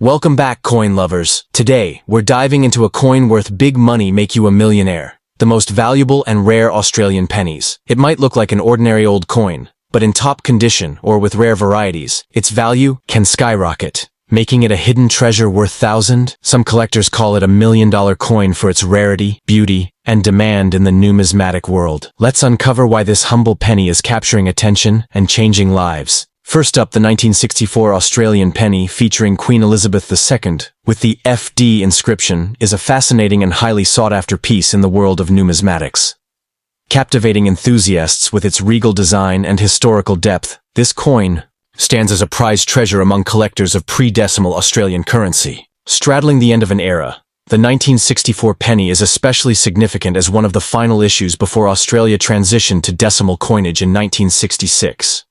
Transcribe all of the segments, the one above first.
Welcome back, coin lovers. Today, we're diving into a coin worth big money make you a millionaire. The most valuable and rare Australian pennies. It might look like an ordinary old coin, but in top condition or with rare varieties, its value can skyrocket, making it a hidden treasure worth thousands. Some collectors call it a $1 million coin for its rarity, beauty, and demand in the numismatic world. Let's uncover why this humble penny is capturing attention and changing lives. First up, the 1964 Australian penny featuring Queen Elizabeth II, with the FD inscription, is a fascinating and highly sought-after piece in the world of numismatics. Captivating enthusiasts with its regal design and historical depth, this coin stands as a prized treasure among collectors of pre-decimal Australian currency. Straddling the end of an era, the 1964 penny is especially significant as one of the final issues before Australia transitioned to decimal coinage in 1966.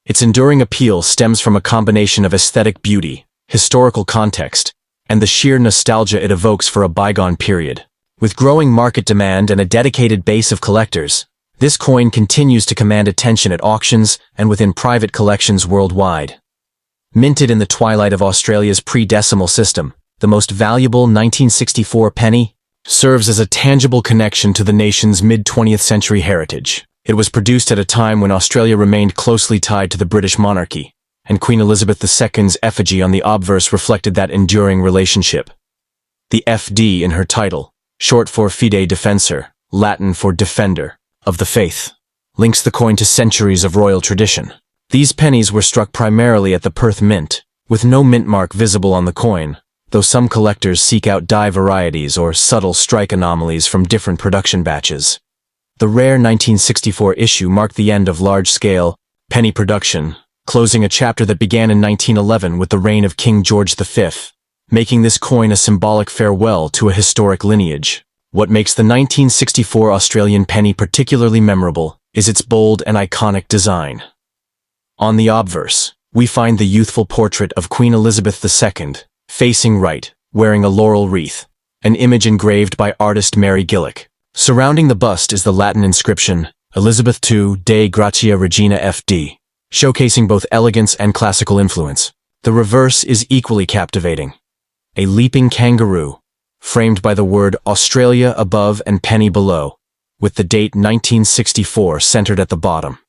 Its enduring appeal stems from a combination of aesthetic beauty, historical context, and the sheer nostalgia it evokes for a bygone period. With growing market demand and a dedicated base of collectors, this coin continues to command attention at auctions and within private collections worldwide. Minted in the twilight of Australia's pre-decimal system, the most valuable 1964 penny serves as a tangible connection to the nation's mid-20th century heritage. It was produced at a time when Australia remained closely tied to the British monarchy, and Queen Elizabeth II's effigy on the obverse reflected that enduring relationship. The FD in her title, short for Fide Defensor, Latin for defender, of the faith, links the coin to centuries of royal tradition. These pennies were struck primarily at the Perth Mint, with no mint mark visible on the coin, though some collectors seek out die varieties or subtle strike anomalies from different production batches. The rare 1964 issue marked the end of large-scale penny production, closing a chapter that began in 1911 with the reign of King George V, making this coin a symbolic farewell to a historic lineage. What makes the 1964 Australian penny particularly memorable is its bold and iconic design. On the obverse, we find the youthful portrait of Queen Elizabeth II, facing right, wearing a laurel wreath, an image engraved by artist Mary Gillick. Surrounding the bust is the Latin inscription, Elizabeth II Dei Gratia Regina FD, showcasing both elegance and classical influence. The reverse is equally captivating. A leaping kangaroo, framed by the word Australia above and penny below, with the date 1964 centered at the bottom.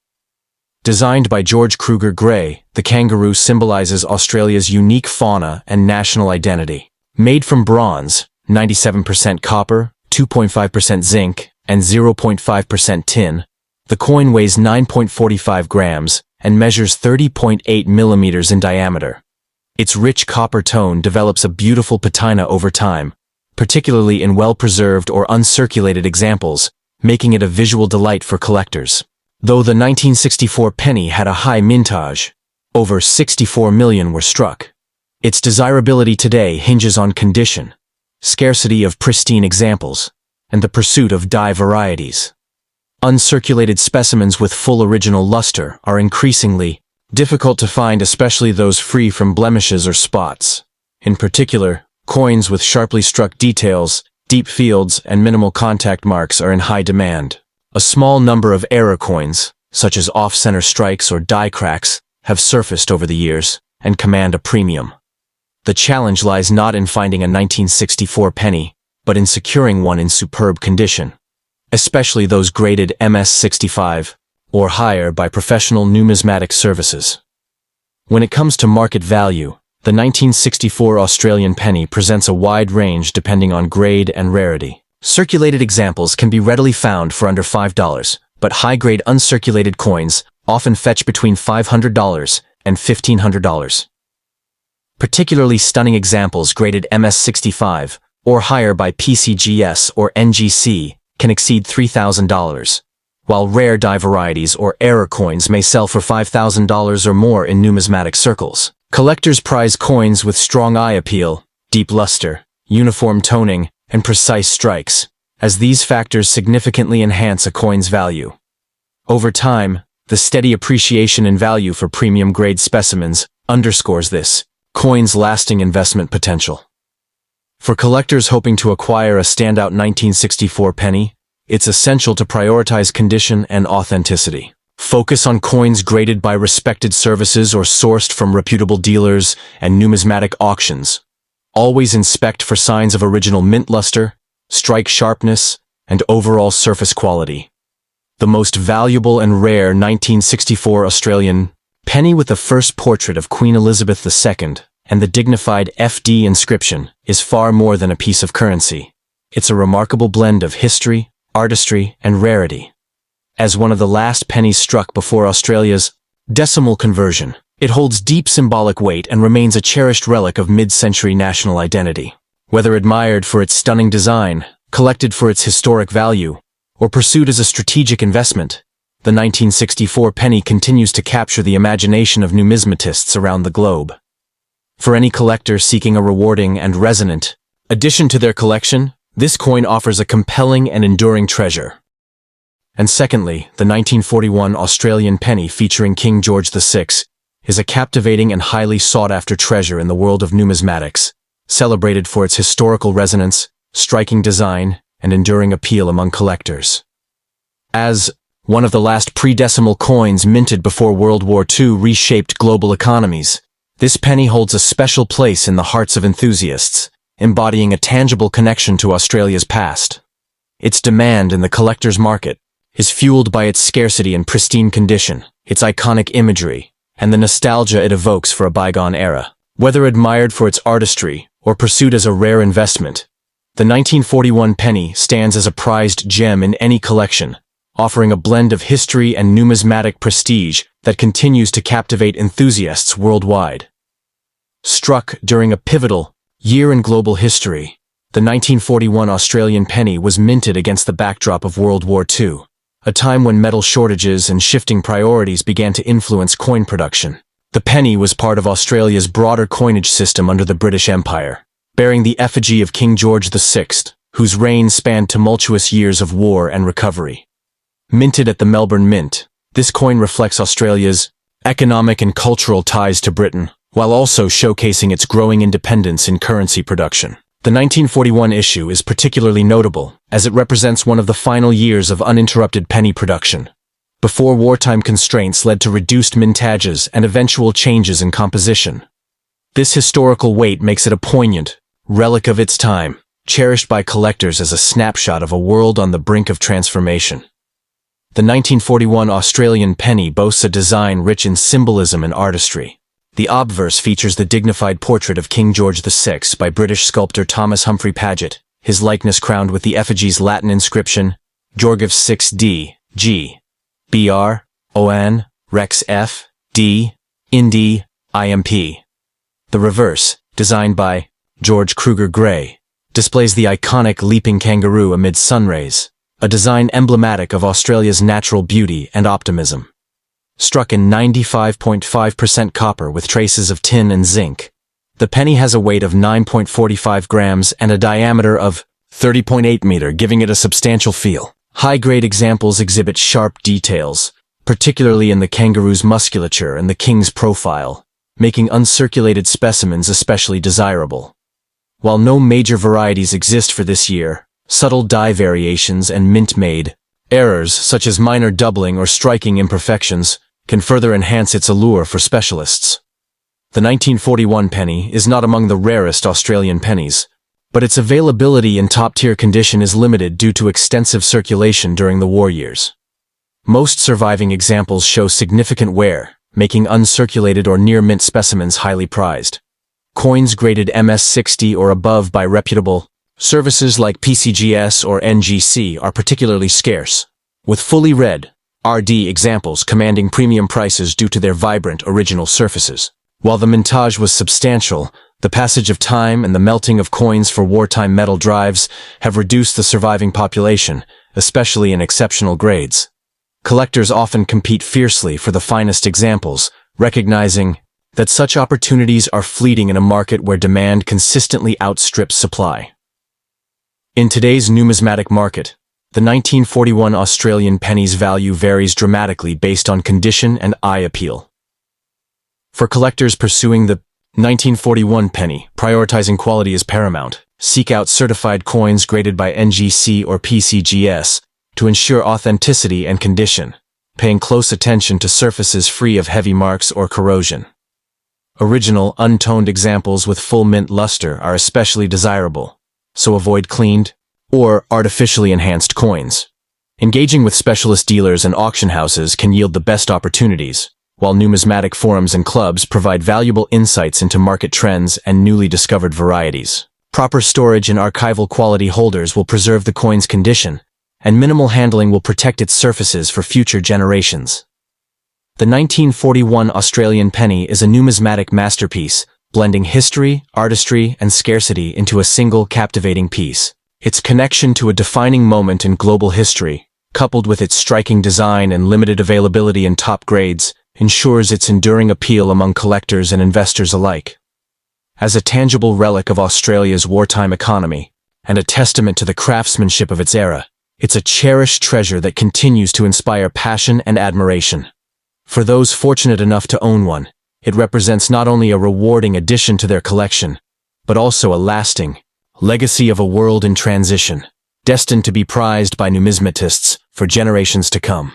Designed by George Kruger Gray, the kangaroo symbolizes Australia's unique fauna and national identity. Made from bronze, 97% copper, 2.5% zinc, and 0.5% tin, the coin weighs 9.45 grams and measures 30.8 millimeters in diameter. Its rich copper tone develops a beautiful patina over time, particularly in well-preserved or uncirculated examples, making it a visual delight for collectors. Though the 1964 penny had a high mintage, over 64 million were struck. Its desirability today hinges on condition, scarcity of pristine examples, and the pursuit of die varieties. Uncirculated specimens with full original luster are increasingly difficult to find, especially those free from blemishes or spots. In particular, coins with sharply struck details, deep fields, and minimal contact marks are in high demand. A small number of error coins, such as off-center strikes or die cracks, have surfaced over the years and command a premium. The challenge lies not in finding a 1964 penny, but in securing one in superb condition, especially those graded MS65 or higher by professional numismatic services. When it comes to market value, the 1964 Australian penny presents a wide range depending on grade and rarity. Circulated examples can be readily found for under $5, but high-grade uncirculated coins often fetch between $500 and $1,500. Particularly stunning examples graded MS65 or higher by PCGS or NGC can exceed $3,000, while rare die varieties or error coins may sell for $5,000 or more in numismatic circles. Collectors prize coins with strong eye appeal, deep luster, uniform toning, and precise strikes, as these factors significantly enhance a coin's value. Over time, the steady appreciation in value for premium-grade specimens underscores this coin's lasting investment potential. For collectors hoping to acquire a standout 1964 penny, it's essential to prioritize condition and authenticity. Focus on coins graded by respected services or sourced from reputable dealers and numismatic auctions. Always inspect for signs of original mint luster, strike sharpness, and overall surface quality. The most valuable and rare 1964 Australian penny with the first portrait of Queen Elizabeth II and the dignified FD inscription is far more than a piece of currency. It's a remarkable blend of history, artistry, and rarity. As one of the last pennies struck before Australia's decimal conversion, it holds deep symbolic weight and remains a cherished relic of mid-century national identity. Whether admired for its stunning design, collected for its historic value, or pursued as a strategic investment, the 1964 penny continues to capture the imagination of numismatists around the globe. For any collector seeking a rewarding and resonant addition to their collection, this coin offers a compelling and enduring treasure. And secondly, the 1941 Australian penny featuring King George VI is a captivating and highly sought-after treasure in the world of numismatics, celebrated for its historical resonance, striking design, and enduring appeal among collectors. As one of the last pre-decimal coins minted before World War II reshaped global economies, this penny holds a special place in the hearts of enthusiasts, embodying a tangible connection to Australia's past. Its demand in the collector's market is fueled by its scarcity and pristine condition, its iconic imagery, and the nostalgia it evokes for a bygone era. Whether admired for its artistry or pursued as a rare investment, the 1941 penny stands as a prized gem in any collection, offering a blend of history and numismatic prestige that continues to captivate enthusiasts worldwide. Struck during a pivotal year in global history, the 1941 Australian penny was minted against the backdrop of World War II, a time when metal shortages and shifting priorities began to influence coin production. The penny was part of Australia's broader coinage system under the British Empire, bearing the effigy of King George VI, whose reign spanned tumultuous years of war and recovery. Minted at the Melbourne Mint, this coin reflects Australia's economic and cultural ties to Britain, while also showcasing its growing independence in currency production. The 1941 issue is particularly notable, as it represents one of the final years of uninterrupted penny production, before wartime constraints led to reduced mintages and eventual changes in composition. This historical weight makes it a poignant relic of its time, cherished by collectors as a snapshot of a world on the brink of transformation. The 1941 Australian penny boasts a design rich in symbolism and artistry. The obverse features the dignified portrait of King George VI by British sculptor Thomas Humphrey Paget, his likeness crowned with the effigy's Latin inscription, Georgiv 6D, G. Br. On, Rex F. D. Indi, Imp. The reverse, designed by George Kruger Gray, displays the iconic leaping kangaroo amid sunrays, a design emblematic of Australia's natural beauty and optimism. Struck in 95.5% copper with traces of tin and zinc, the penny has a weight of 9.45 grams and a diameter of 30.8 meter, giving it a substantial feel. High-grade examples exhibit sharp details, particularly in the kangaroo's musculature and the king's profile, making uncirculated specimens especially desirable. While no major varieties exist for this year, subtle die variations and mint-made errors, such as minor doubling or striking imperfections, can further enhance its allure for specialists. The 1941 penny is not among the rarest Australian pennies, but its availability in top-tier condition is limited due to extensive circulation during the war years. Most surviving examples show significant wear, making uncirculated or near-mint specimens highly prized. Coins graded MS-60 or above by reputable services like PCGS or NGC are particularly scarce, with fully red RD examples commanding premium prices due to their vibrant original surfaces. While the mintage was substantial, the passage of time and the melting of coins for wartime metal drives have reduced the surviving population, especially in exceptional grades. Collectors often compete fiercely for the finest examples, recognizing that such opportunities are fleeting in a market where demand consistently outstrips supply. In today's numismatic market, the 1941 Australian penny's value varies dramatically based on condition and eye appeal. For collectors pursuing the 1941 penny, prioritizing quality is paramount. Seek out certified coins graded by NGC or PCGS to ensure authenticity and condition. paying close attention to surfaces free of heavy marks or corrosion. Original, untoned examples with full mint luster are especially desirable, so avoid cleaned or artificially enhanced coins. Engaging with specialist dealers and auction houses can yield the best opportunities, while numismatic forums and clubs provide valuable insights into market trends and newly discovered varieties. Proper storage in archival quality holders will preserve the coin's condition, and minimal handling will protect its surfaces for future generations. The 1941 Australian penny is a numismatic masterpiece, blending history, artistry, and scarcity into a single captivating piece. Its connection to a defining moment in global history, coupled with its striking design and limited availability in top grades, ensures its enduring appeal among collectors and investors alike. As a tangible relic of Australia's wartime economy, and a testament to the craftsmanship of its era, it's a cherished treasure that continues to inspire passion and admiration. For those fortunate enough to own one, it represents not only a rewarding addition to their collection, but also a lasting legacy of a world in transition, destined to be prized by numismatists for generations to come.